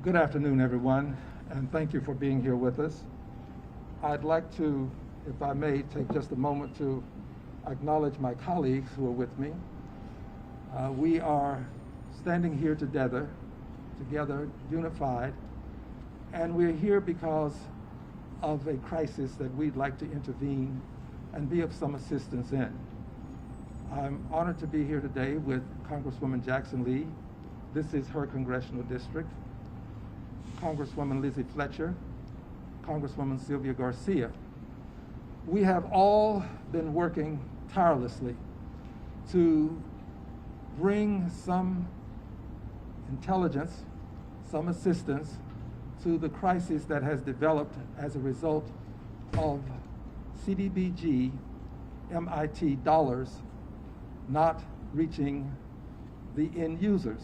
Good afternoon, everyone, and thank you for being here with us. I'd like to, if I may, take just a moment to acknowledge my colleagues who are with me. We are standing here together, unified, and we're here because of a crisis that we'd like to intervene and be of some assistance in. I'm honored to be here today with Congresswoman Jackson Lee. This is her congressional district. Congresswoman Lizzie Fletcher, Congresswoman Sylvia Garcia. We have all been working tirelessly to bring some intelligence, some assistance to the crisis that has developed as a result of CDBG MIT dollars not reaching the end users.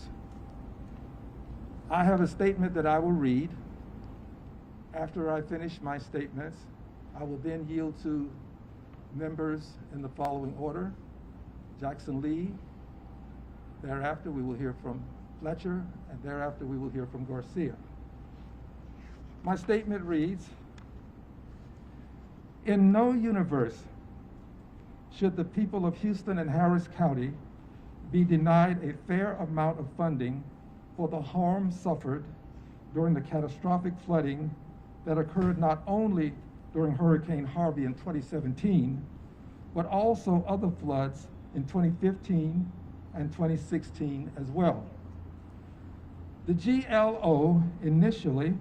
I have a statement that I will read. After I finish my statements, I will then yield to members in the following order. Jackson Lee, thereafter we will hear from Fletcher, and thereafter we will hear from Garcia. My statement reads, in no universe should the people of Houston and Harris County be denied a fair amount of funding for the harm suffered during the catastrophic flooding that occurred not only during Hurricane Harvey in 2017, but also other floods in 2015 and 2016 as well. The GLO initially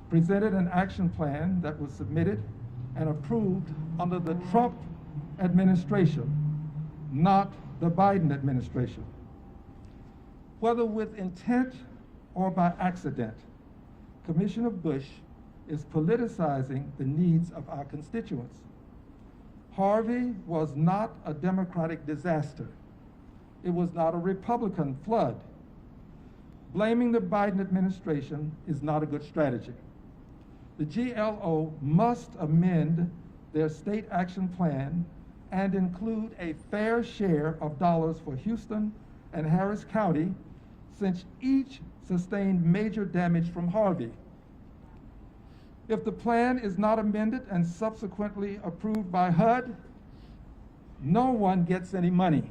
presented an action plan that was submitted and approved under the Trump administration, not the Biden administration. Whether with intent or by accident, Commissioner Bush is politicizing the needs of our constituents. Harvey was not a Democratic disaster. It was not a Republican flood. Blaming the Biden administration is not a good strategy. The GLO must amend their state action plan and include a fair share of dollars for Houston and Harris County, since each sustained major damage from Harvey. If the plan is not amended and subsequently approved by HUD, no one gets any money.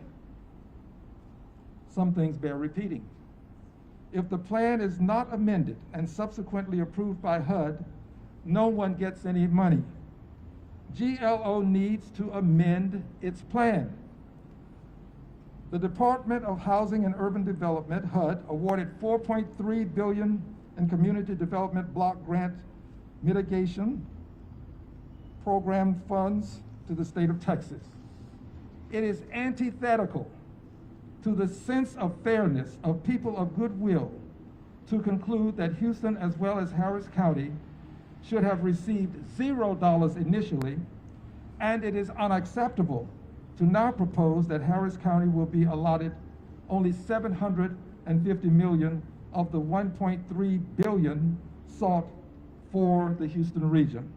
Some things bear repeating. If the plan is not amended and subsequently approved by HUD, no one gets any money. GLO needs to amend its plan. The Department of Housing and Urban Development, HUD, awarded $4.3 billion in Community Development Block Grant Mitigation Program funds to the state of Texas. It is antithetical to the sense of fairness of people of goodwill to conclude that Houston as well as Harris County should have received $0 initially, and it is unacceptable to now propose that Harris County will be allotted only $750 million of the $1.3 billion sought for the Houston region.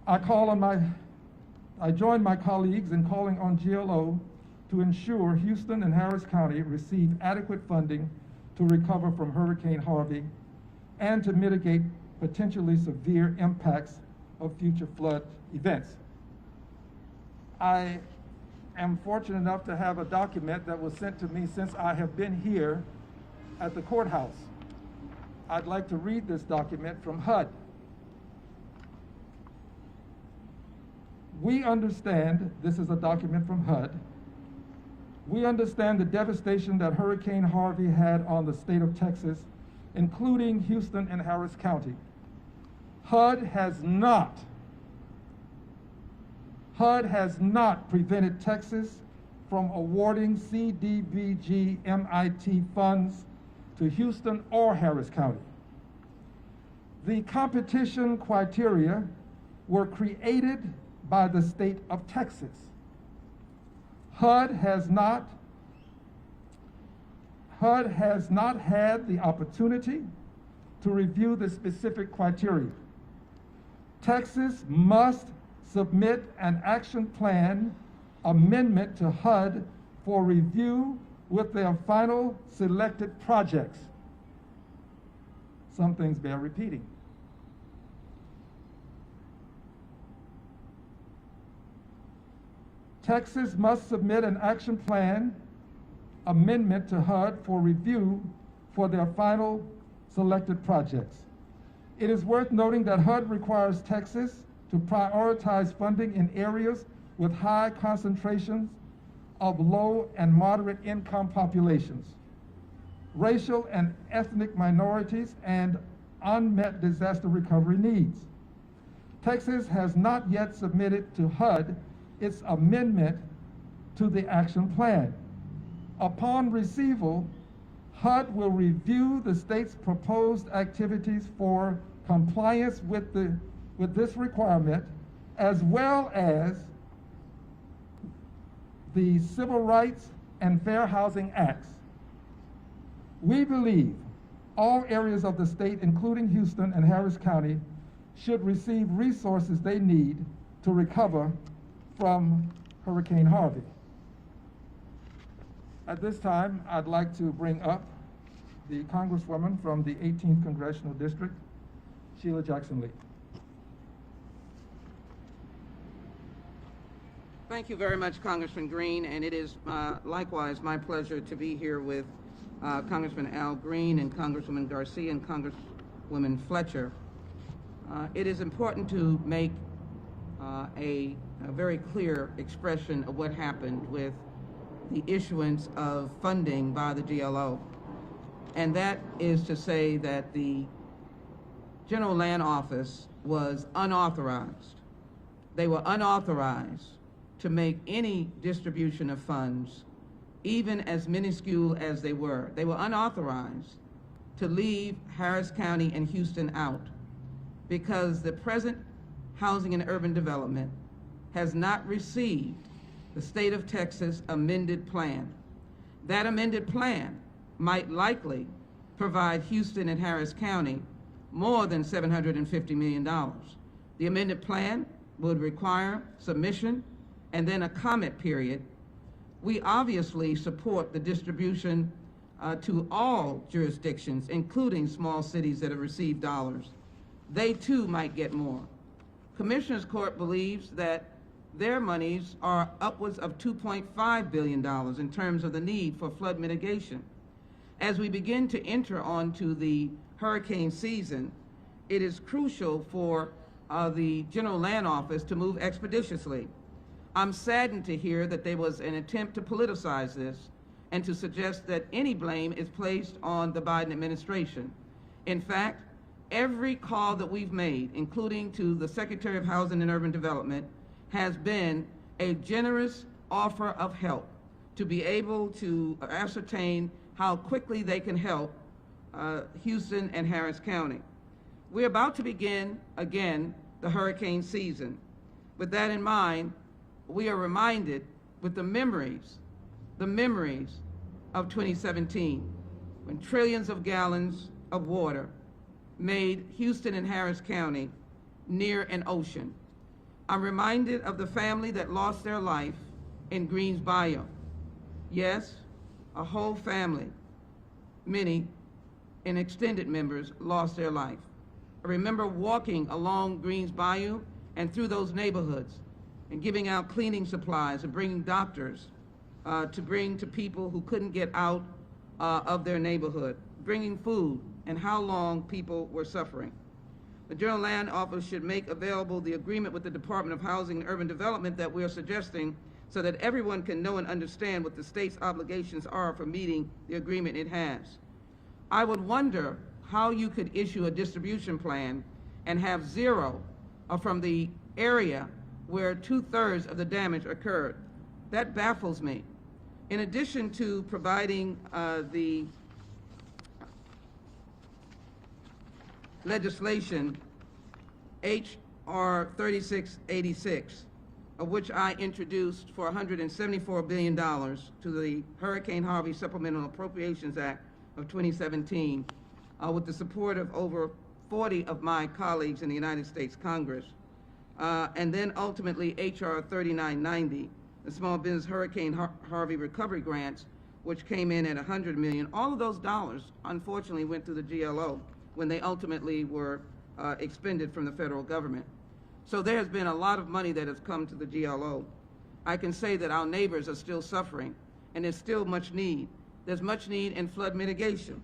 I join my colleagues in calling on GLO to ensure Houston and Harris County receive adequate funding to recover from Hurricane Harvey and to mitigate potentially severe impacts of future flood events. I am fortunate enough to have a document that was sent to me since I have been here at the courthouse. I'd like to read this document from HUD. We understand, this is a document from HUD, we understand the devastation that Hurricane Harvey had on the state of Texas, including Houston and Harris County. HUD has not prevented Texas from awarding CDBG MIT funds to Houston or Harris County. The competition criteria were created by the state of Texas. HUD has not had the opportunity to review the specific criteria. Texas must submit an action plan amendment to HUD for review with their final selected projects. Some things bear repeating. Texas must submit an action plan amendment to HUD for review for their final selected projects. It is worth noting that HUD requires Texas to prioritize funding in areas with high concentrations of low and moderate income populations, racial and ethnic minorities, and unmet disaster recovery needs. Texas has not yet submitted to HUD its amendment to the action plan. Upon receival, HUD will review the state's proposed activities for compliance with this requirement, as well as the Civil Rights and Fair Housing Acts. We believe all areas of the state, including Houston and Harris County, should receive resources they need to recover from Hurricane Harvey. At this time, I'd like to bring up the Congresswoman from the 18th Congressional District, Sheila Jackson-Lee. Thank you very much, Congressman Green, and it is likewise my pleasure to be here with Congressman Al Green and Congresswoman Garcia and Congresswoman Fletcher. It is important to make a very clear expression of what happened with the issuance of funding by the GLO. And that is to say that the General Land Office was unauthorized. They were unauthorized to make any distribution of funds, even as minuscule as they were. They were unauthorized to leave Harris County and Houston out because the present Housing and Urban Development has not received the State of Texas amended plan. That amended plan might likely provide Houston and Harris County more than $750 million. The amended plan would require submission and then a comment period. We obviously support the distribution to all jurisdictions, including small cities that have received dollars. They too might get more. Commissioners Court believes that their monies are upwards of $2.5 billion in terms of the need for flood mitigation. As we begin to enter onto the hurricane season, it is crucial for the General Land Office to move expeditiously. I'm saddened to hear that there was an attempt to politicize this and to suggest that any blame is placed on the Biden administration. In fact, every call that we've made, including to the Secretary of Housing and Urban Development, has been a generous offer of help to be able to ascertain how quickly they can help Houston and Harris County. We're about to begin, again, the hurricane season. With that in mind, we are reminded with the memories of 2017, when trillions of gallons of water made Houston and Harris County near an ocean. I'm reminded of the family that lost their life in Greens Bayou. Yes, a whole family, many and extended members lost their life. I remember walking along Greens Bayou and through those neighborhoods and giving out cleaning supplies and bringing doctors to bring to people who couldn't get out of their neighborhood, bringing food, and how long people were suffering. The General Land Office should make available the agreement with the Department of Housing and Urban Development that we are suggesting so that everyone can know and understand what the state's obligations are for meeting the agreement it has. I would wonder how you could issue a distribution plan and have zero from the area where 2/3 of the damage occurred. That baffles me. In addition to providing the legislation, H.R. 3686, of which I introduced for $174 billion to the Hurricane Harvey Supplemental Appropriations Act of 2017, with the support of over 40 of my colleagues in the United States Congress. And then ultimately H.R. 3990, the Small Business Hurricane Harvey Recovery Grants, which came in at $100 million. All of those dollars, unfortunately, went through the GLO when they ultimately were expended from the federal government. So there has been a lot of money that has come to the GLO. I can say that our neighbors are still suffering, and there's still much need. There's much need in flood mitigation.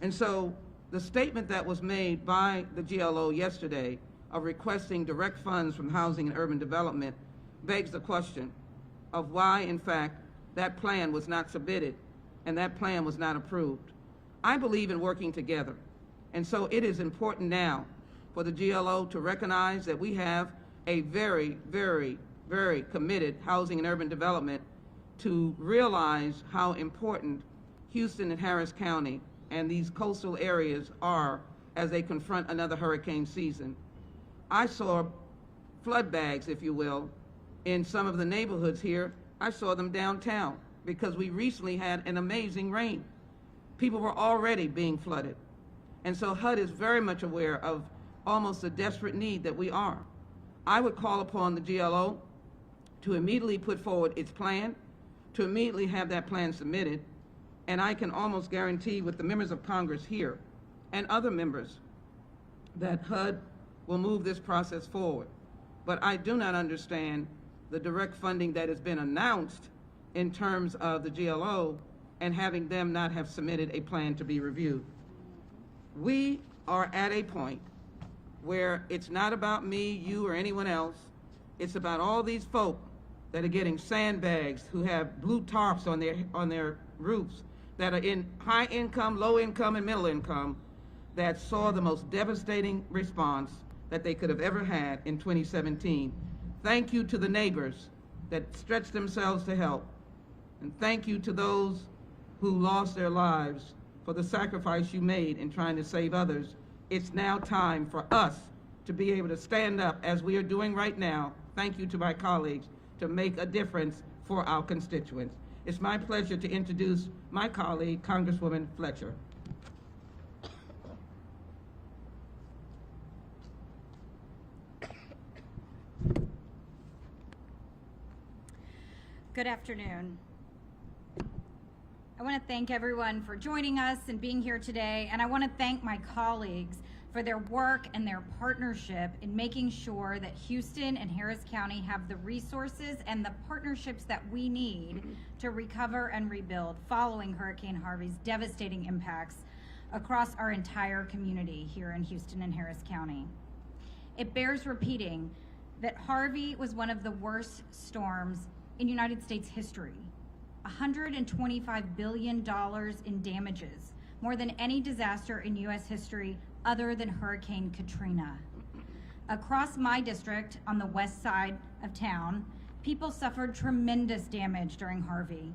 And so the statement that was made by the GLO yesterday of requesting direct funds from Housing and Urban Development begs the question of why, in fact, that plan was not submitted and that plan was not approved. I believe in working together. And so it is important now for the GLO to recognize that we have a very, very, very committed Housing and Urban Development to realize how important Houston and Harris County and these coastal areas are as they confront another hurricane season. I saw flood bags, if you will, in some of the neighborhoods here. I saw them downtown because we recently had an amazing rain. People were already being flooded. And so HUD is very much aware of almost the desperate need that we are. I would call upon the GLO to immediately put forward its plan, to immediately have that plan submitted, and I can almost guarantee with the members of Congress here and other members that HUD will move this process forward. But I do not understand the direct funding that has been announced in terms of the GLO and having them not have submitted a plan to be reviewed. We are at a point where it's not about me, you, or anyone else. It's about all these folk that are getting sandbags, who have blue tarps on their roofs, that are in high income, low income, and middle income, that saw the most devastating response that they could have ever had in 2017. Thank you to the neighbors that stretched themselves to help. And thank you to those who lost their lives for the sacrifice you made in trying to save others. It's now time for us to be able to stand up, as we are doing right now, thank you to my colleagues, to make a difference for our constituents. It's my pleasure to introduce my colleague, Congresswoman Fletcher. Good afternoon. I want to thank everyone for joining us and being here today, and I want to thank my colleagues for their work and their partnership in making sure that Houston and Harris County have the resources and the partnerships that we need to recover and rebuild following Hurricane Harvey's devastating impacts across our entire community here in Houston and Harris County. It bears repeating that Harvey was one of the worst storms in United States history. $125 billion in damages, more than any disaster in U.S. history other than Hurricane Katrina. Across my district on the west side of town, people suffered tremendous damage during Harvey.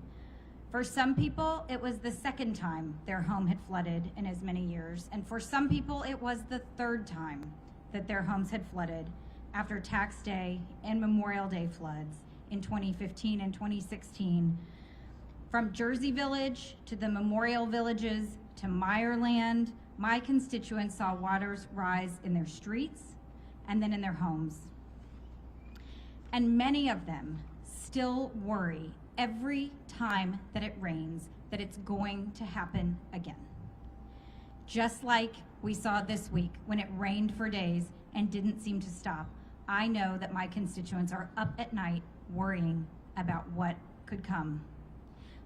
For some people, it was the second time their home had flooded in as many years, and for some people, it was the third time that their homes had flooded after Tax Day and Memorial Day floods in 2015 and 2016. From Jersey Village to the Memorial Villages to Meyerland, my constituents saw waters rise in their streets and then in their homes. And many of them still worry every time that it rains that it's going to happen again. Just like we saw this week when it rained for days and didn't seem to stop, I know that my constituents are up at night worrying about what could come.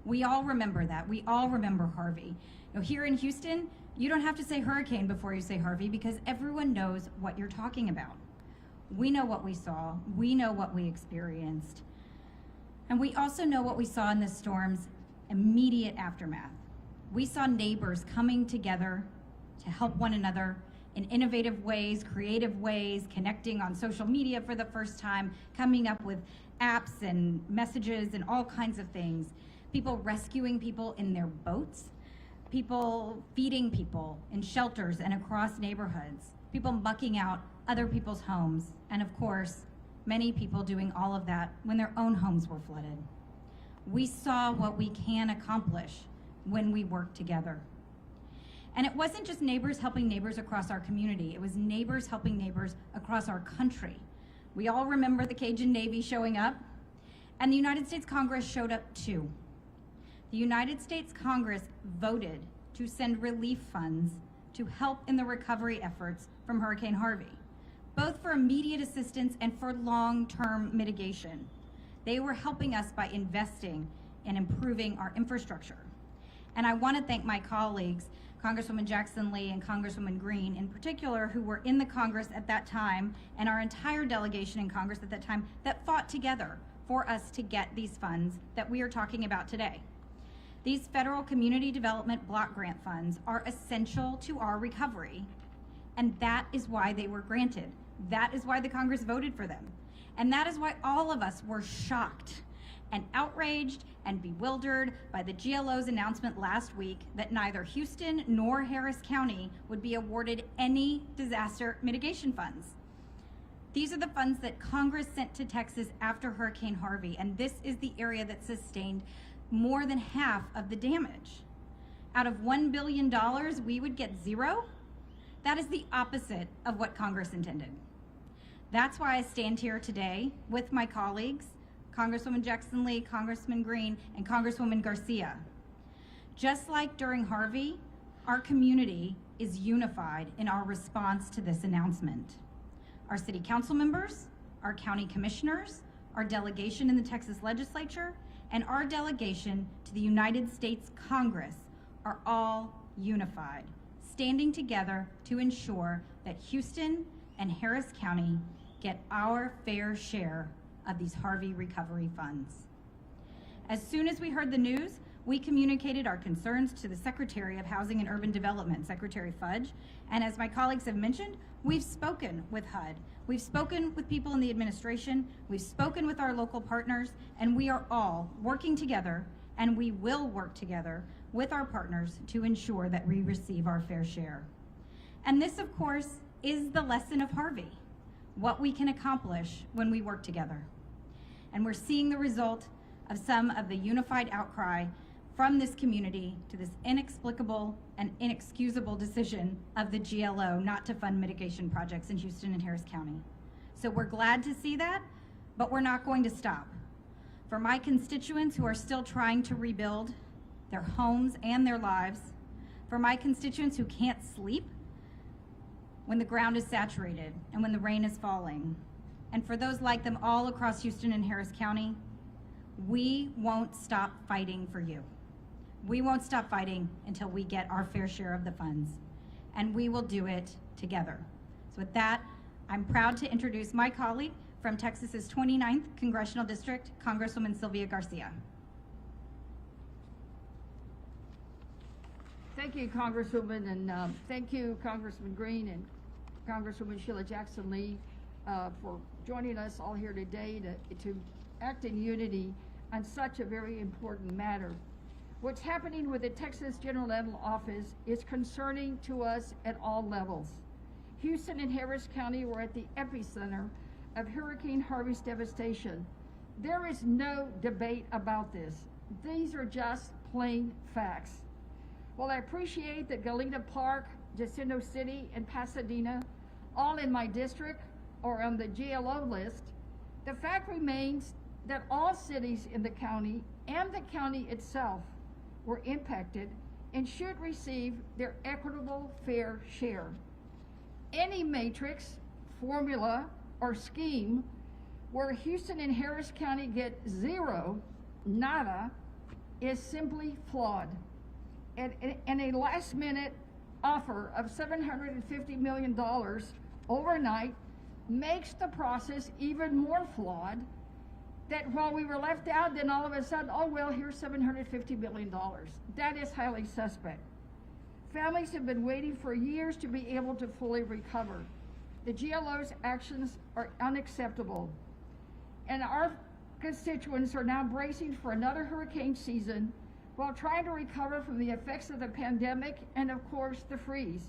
We all remember that. We all remember Harvey. You know, here in Houston, you don't have to say hurricane before you say Harvey because everyone knows what you're talking about. We know what we saw. We know what we experienced. And we also know what we saw in the storm's immediate aftermath. We saw neighbors coming together to help one another in innovative ways, creative ways, connecting on social media for the first time, coming up with apps and messages and all kinds of things. People rescuing people in their boats, people feeding people in shelters and across neighborhoods, people mucking out other people's homes, and of course, many people doing all of that when their own homes were flooded. We saw what we can accomplish when we work together. And it wasn't just neighbors helping neighbors across our community, it was neighbors helping neighbors across our country. We all remember the Cajun Navy showing up, and the United States Congress showed up too. the United States Congress voted to send relief funds to help in the recovery efforts from Hurricane Harvey, both for immediate assistance and for long-term mitigation. They were helping us by investing in improving our infrastructure. And I want to thank my colleagues, Congresswoman Jackson Lee and Congresswoman Green in particular, who were in the Congress at that time, and our entire delegation in Congress at that time, that fought together for us to get these funds that we are talking about today. These federal community development block grant funds are essential to our recovery, and that is why they were granted. That is why the Congress voted for them. And that is why all of us were shocked and outraged and bewildered by the GLO's announcement last week that neither Houston nor Harris County would be awarded any disaster mitigation funds. These are the funds that Congress sent to Texas after Hurricane Harvey, and this is the area that sustained more than half of the damage. Out of $1 billion, we would get zero? That is the opposite of what Congress intended. That's why I stand here today with my colleagues, Congresswoman Jackson Lee, Congressman Green, and Congresswoman Garcia. Just like during Harvey, our community is unified in our response to this announcement. Our city council members, our county commissioners, our delegation in the Texas legislature, and our delegation to the United States Congress are all unified, standing together to ensure that Houston and Harris County get our fair share of these Harvey recovery funds. As soon as we heard the news, we communicated our concerns to the Secretary of Housing and Urban Development, Secretary Fudge, and as my colleagues have mentioned, we've spoken with HUD. We've spoken with people in the administration, we've spoken with our local partners, and we are all working together, and we will work together with our partners to ensure that we receive our fair share. And this, of course, is the lesson of Harvey, what we can accomplish when we work together. And we're seeing the result of some of the unified outcry from this community to this inexplicable and inexcusable decision of the GLO not to fund mitigation projects in Houston and Harris County. So we're glad to see that, but we're not going to stop. For my constituents who are still trying to rebuild their homes and their lives, for my constituents who can't sleep when the ground is saturated and when the rain is falling, and for those like them all across Houston and Harris County, we won't stop fighting for you. We won't stop fighting until we get our fair share of the funds, and we will do it together. So with that, I'm proud to introduce my colleague from Texas's 29th Congressional District, Congresswoman Sylvia Garcia. Thank you, Congresswoman, and thank you, Congressman Green and Congresswoman Sheila Jackson Lee, for joining us all here today to act in unity on such a very important matter. What's happening with the Texas General Level Office is concerning to us at all levels. Houston and Harris County were at the epicenter of Hurricane Harvey's devastation. There is no debate about this. These are just plain facts. While I appreciate that Galena Park, Jacinto City, and Pasadena, all in my district, or on the GLO list, the fact remains that all cities in the county and the county itself were impacted and should receive their equitable fair share. Any matrix, formula, or scheme where Houston and Harris County get zero, nada, is simply flawed. And a last-minute offer of $750 million overnight makes the process even more flawed, that while we were left out, then all of a sudden, oh, well, here's $750 million. That is highly suspect. Families have been waiting for years to be able to fully recover. The GLO's actions are unacceptable. And our constituents are now bracing for another hurricane season while trying to recover from the effects of the pandemic and, of course, the freeze.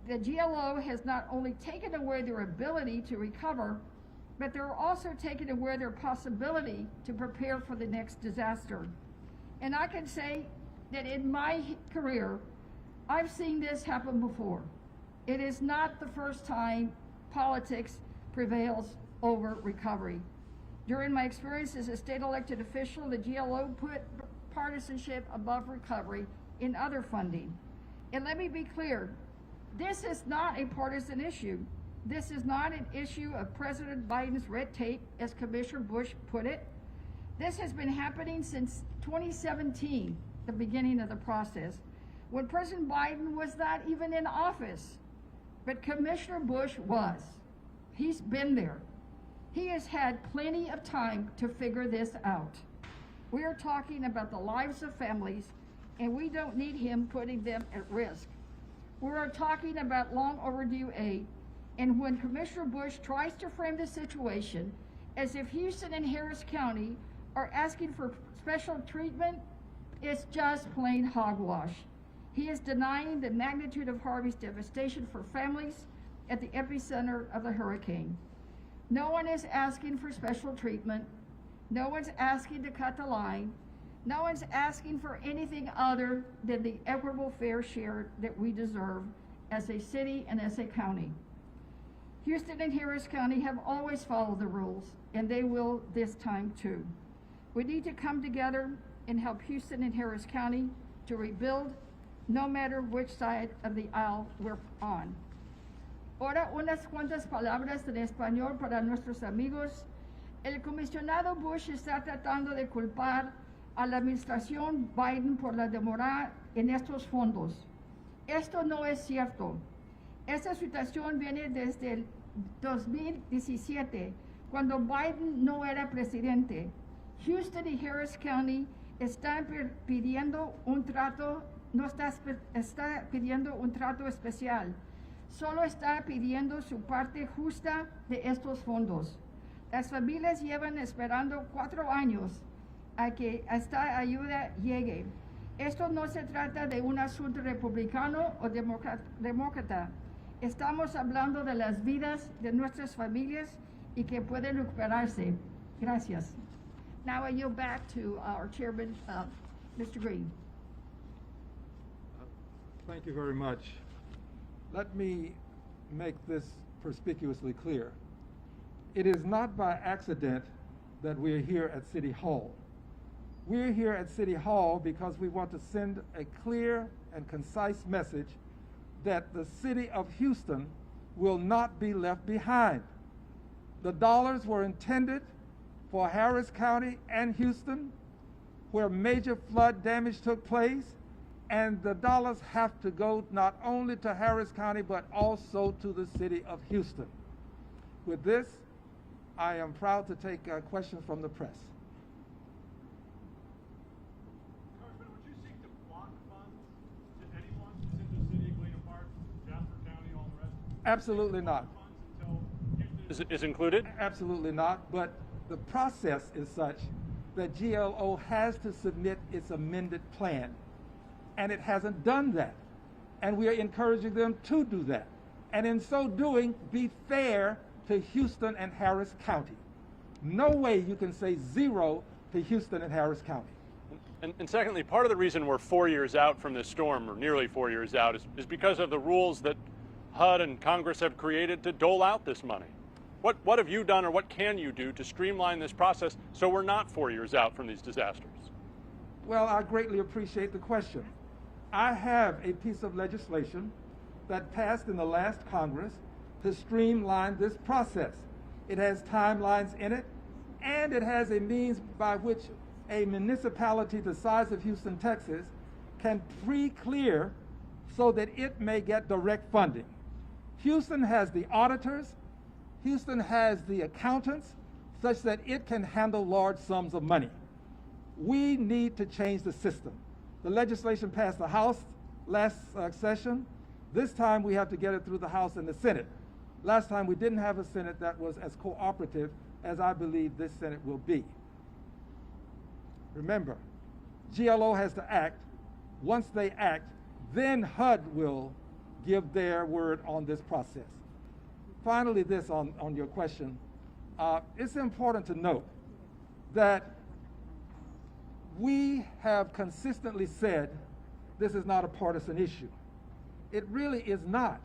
The GLO has not only taken away their ability to recover, but they're also taking away their possibility to prepare for the next disaster. And I can say that in my career, I've seen this happen before. It is not the first time politics prevails over recovery. During my experience as a state elected official, the GLO put partisanship above recovery in other funding. And let me be clear, this is not a partisan issue. This is not an issue of President Biden's red tape, as Commissioner Bush put it. This has been happening since 2017, the beginning of the process, when President Biden was not even in office, but Commissioner Bush was. He's been there. He has had plenty of time to figure this out. We are talking about the lives of families, and we don't need him putting them at risk. We are talking about long overdue aid, and when Commissioner Bush tries to frame the situation as if Houston and Harris County are asking for special treatment, it's just plain hogwash. He is denying the magnitude of Harvey's devastation for families at the epicenter of the hurricane. No one is asking for special treatment. No one's asking to cut the line. No one's asking for anything other than the equitable fair share that we deserve as a city and as a county. Houston and Harris County have always followed the rules, and they will this time too. We need to come together and help Houston and Harris County to rebuild, no matter which side of the aisle we're on. Ahora unas cuantas palabras en español para nuestros amigos. El comisionado Bush está tratando de culpar a la administración Biden por la demora en estos fondos. Esto no es cierto. Esta situación viene desde el 2017, cuando Biden no era presidente. Houston y Harris County están pidiendo un trato, no está pidiendo un trato especial, solo está pidiendo su parte justa de estos fondos. Las familias llevan esperando 4 años a que esta ayuda llegue. Esto no se trata de un asunto republicano o demócrata. Estamos hablando de las vidas de nuestras familias y que pueden recuperarse. Gracias. Now I yield back to our chairman, Mr. Green. Thank you very much. Let me make this perspicuously clear. It is not by accident that we're here at City Hall. We're here at City Hall because we want to send a clear and concise message that the city of Houston will not be left behind. The dollars were intended for Harris County and Houston, where major flood damage took place, and the dollars have to go not only to Harris County, but also to the city of Houston. With this, I am proud to take questions from the press. Congressman, would you seek to block funds to anyone who's in the city of Galena Park, Jasper County, all the rest? Absolutely not. Funds until Houston is included? Absolutely not, but the process is such that GLO has to submit its amended plan, and it hasn't done that. And we are encouraging them to do that. And in so doing, be fair to Houston and Harris County. No way you can say zero to Houston and Harris County. And secondly, part of the reason we're 4 years out from this storm, or nearly 4 years out, is because of the rules that HUD and Congress have created to dole out this money. What have you done, or what can you do to streamline this process so we're not 4 years out from these disasters? Well, I greatly appreciate the question. I have a piece of legislation that passed in the last Congress to streamline this process. It has timelines in it, and it has a means by which a municipality the size of Houston, Texas, can pre-clear so that it may get direct funding. Houston has the auditors, Houston has the accountants, such that it can handle large sums of money. We need to change the system. The legislation passed the House last session. This time we have to get it through the House and the Senate. Last time we didn't have a Senate that was as cooperative as I believe this Senate will be. Remember, GLO has to act. Once they act, then HUD will give their word on this process. Finally, this on your question. It's important to note that we have consistently said this is not a partisan issue. It really is not.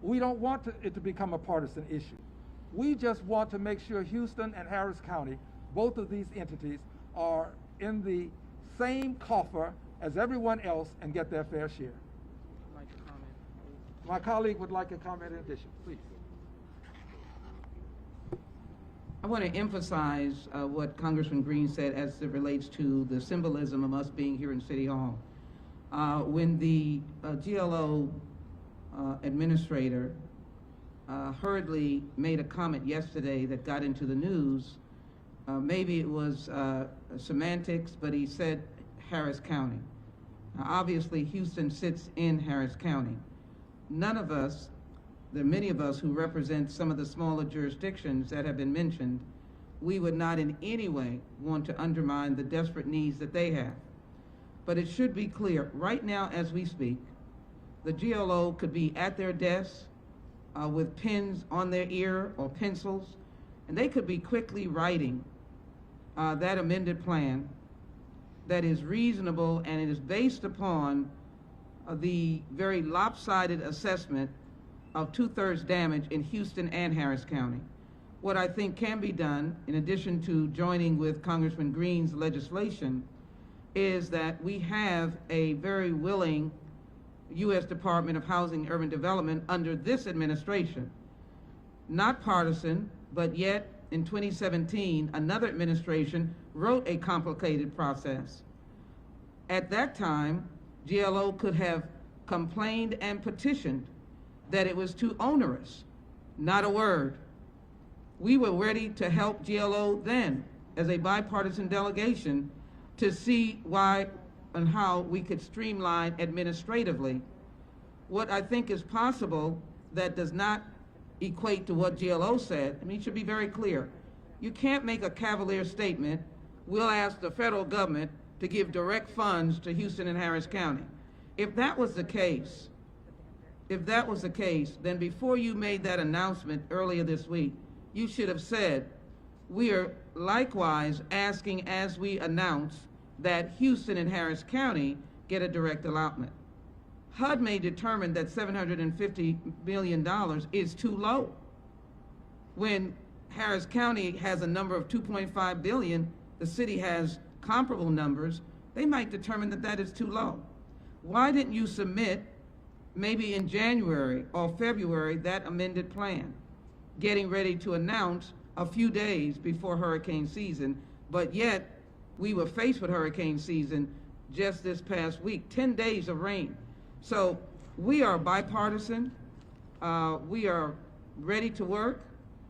We don't want it to become a partisan issue. We just want to make sure Houston and Harris County, both of these entities, are in the same coffer as everyone else and get their fair share. My colleague would like a comment in addition, please. I want to emphasize what Congressman Green said as it relates to the symbolism of us being here in City Hall. When the GLO administrator hurriedly made a comment yesterday that got into the news, maybe it was semantics, but he said Harris County. Now, obviously, Houston sits in Harris County. None of us, there are many of us who represent some of the smaller jurisdictions that have been mentioned, we would not in any way want to undermine the desperate needs that they have. But it should be clear, right now as we speak, the GLO could be at their desks with pens on their ear or pencils, and they could be quickly writing that amended plan that is reasonable, and it is based upon the very lopsided assessment of 2/3 damage in Houston and Harris County. What I think can be done, in addition to joining with Congressman Green's legislation, is that we have a very willing U.S. Department of Housing and Urban Development under this administration. Not partisan, but yet in 2017, another administration wrote a complicated process. At that time, GLO could have complained and petitioned that it was too onerous. Not a word. We were ready to help GLO then as a bipartisan delegation to see why and how we could streamline administratively. What I think is possible that does not equate to what GLO said, I mean, it should be very clear. You can't make a cavalier statement, we'll ask the federal government to give direct funds to Houston and Harris County. If that was the case, then before you made that announcement earlier this week, you should have said, we are likewise asking as we announce that Houston and Harris County get a direct allotment. HUD may determine that $750 million is too low. When Harris County has a number of $2.5 billion, the city has comparable numbers, they might determine that that is too low. Why didn't you submit, maybe in January or February, that amended plan, getting ready to announce a few days before hurricane season, but yet we were faced with hurricane season just this past week, 10 days of rain. So we are bipartisan, we are ready to work,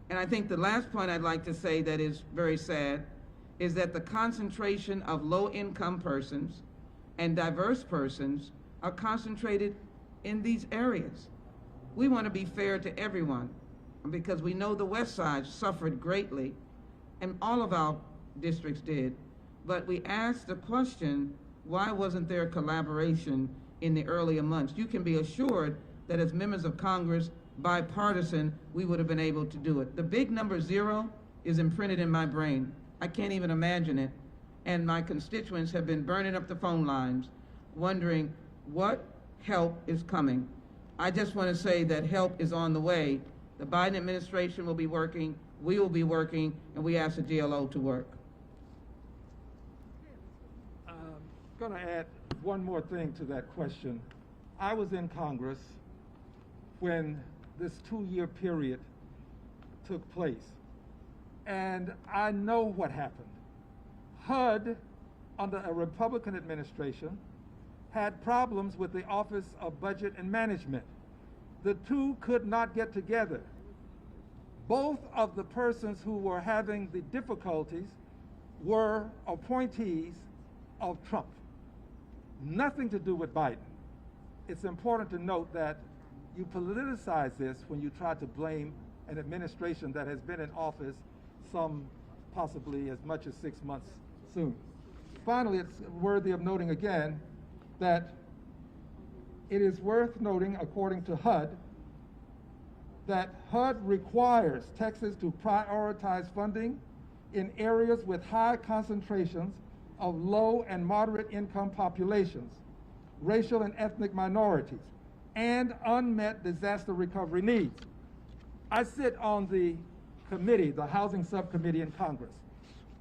and I think the last point I'd like to say that is very sad is that the concentration of low-income persons and diverse persons are concentrated in these areas. We want to be fair to everyone because we know the West Side suffered greatly, and all of our districts did. But we asked the question, why wasn't there collaboration in the earlier months? You can be assured that as members of Congress, bipartisan, we would have been able to do it. The big number 0 is imprinted in my brain. I can't even imagine it. And my constituents have been burning up the phone lines, wondering what help is coming. I just want to say that help is on the way. The Biden administration will be working, we will be working, and we ask the GLO to work. I'm going to add one more thing to that question. I was in Congress when this 2-year period took place, and I know what happened. HUD, under a Republican administration, had problems with the Office of Budget and Management. The two could not get together. Both of the persons who were having the difficulties were appointees of Trump. Nothing to do with Biden. It's important to note that you politicize this when you try to blame an administration that has been in office some possibly as much as 6 months soon. Finally, it's worthy of noting again that it is worth noting, according to HUD, that HUD requires Texas to prioritize funding in areas with high concentrations of low and moderate income populations, racial and ethnic minorities, and unmet disaster recovery needs. I sit on the committee, the Housing Subcommittee in Congress.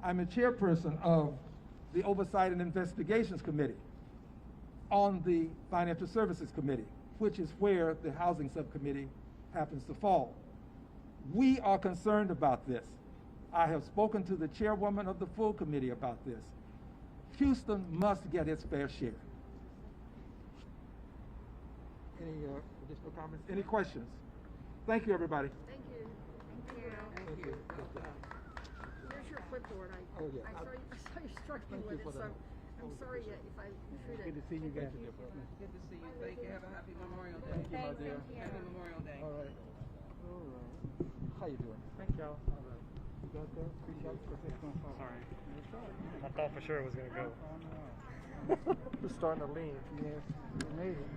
I'm a chairperson of the Oversight and Investigations Committee, on the Financial Services Committee, which is where the Housing Subcommittee happens to fall. We are concerned about this. I have spoken to the chairwoman of the full committee about this. Houston must get its fair share. Any additional comments? Any questions? Thank you, everybody. Thank you. Thank you. Here's your clipboard. Oh, yeah. I saw you struggling Thank you with it, for so that. I'm sorry if I intruded. Good to see you guys. Good to see you. Thank you. Have a happy Memorial Day. Thank you, my dear. Happy Memorial Day. All right. All right. How you doing? Thank y'all. All right. You got that? Appreciate it. Sorry. That's all right. I thought for sure it was going to go. We're starting to lean. Yes, we made it.